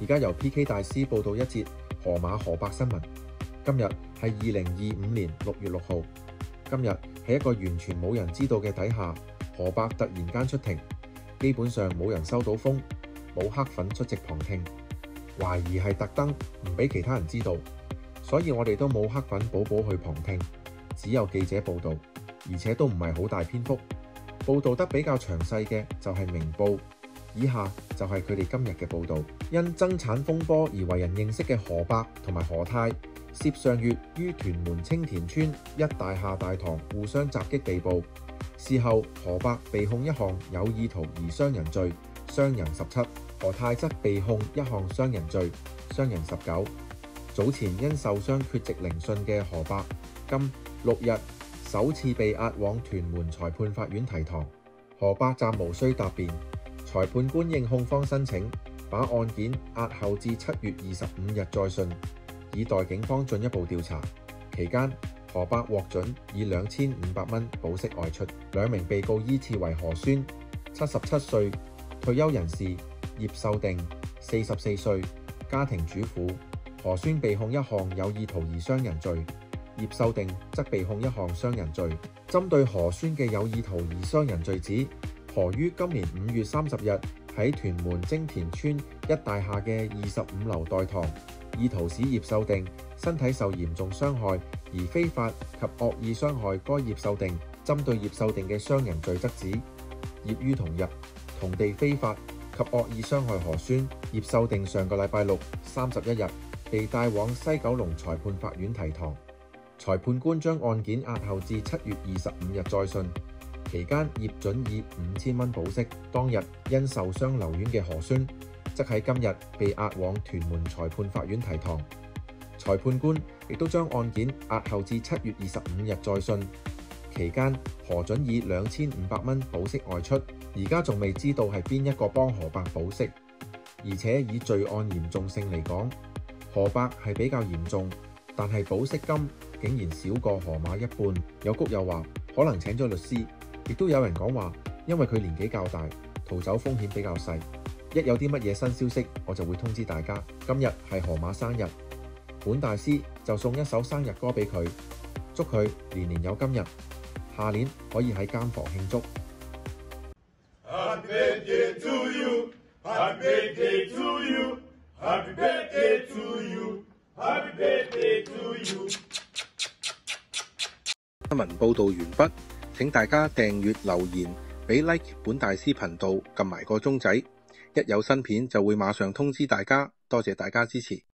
而家由 PK 大師報道一節河馬河伯新聞。今日係2025年6月6號。今日喺一個完全冇人知道嘅底下，河伯突然間出庭，基本上冇人收到風，冇黑粉出席旁聽，懷疑係特登唔俾其他人知道，所以我哋都冇黑粉寶寶去旁聽，只有記者報道，而且都唔係好大篇幅。報道得比較詳細嘅就係明報。以下就係佢哋今日嘅報導。因爭產風波而為人認識嘅河伯同埋何太，涉上月於屯門青田村一大廈大堂互相襲擊被捕。事後河伯被控一項有意圖而傷人罪，傷人17；何太則被控一項傷人罪，傷人19。早前因受傷缺席聆訊嘅河伯，今6日首次被押往屯門裁判法院提堂。河伯暫無需答辯。裁判官應控方申請，把案件押後至7月25日再訊，以待警方進一步調查。期間，河伯獲准以2500蚊保釋外出。兩名被告依次為何宣77歲退休人士，葉秀定44歲家庭主婦。何宣被控一項有意圖而傷人罪，葉秀定則被控一項傷人罪。針對何宣嘅有意圖而傷人罪指，何於今年5月30日喺屯門青田村一大廈嘅25樓代堂，意圖使葉秀定身體受嚴重傷害，而非法及惡意傷害該葉秀定。針對葉秀定嘅傷人罪則指，葉於同日同地非法及惡意傷害何宣。葉秀定上個禮拜6 31日被帶往西九龍裁判法院提堂，裁判官將案件押後至7月25日再訊。期間，葉准以5000蚊保釋。當日因受傷留院嘅何宣，則喺今日被押往屯門裁判法院提堂。裁判官亦都將案件押後至7月25日再訊。期間，何准以2500蚊保釋外出。而家仲未知道係邊一個幫河伯保釋，而且以罪案嚴重性嚟講，河伯係比較嚴重，但係保釋金竟然少過河馬一半。有谷友話可能請咗律師。亦都有人講話，因為佢年紀較大，逃走風險比較細。一有啲乜嘢新消息，我就會通知大家。今日係河馬生日，本大師就送一首生日歌俾佢，祝佢年年有今日，下年可以喺監房慶祝。Happy birthday to you, Happy birthday to you, Happy birthday to you, Happy birthday to you。新聞報導完畢。請大家訂閱留言，俾 like 本大師頻道，撳埋個鐘仔，一有新片就會馬上通知大家。多謝大家支持。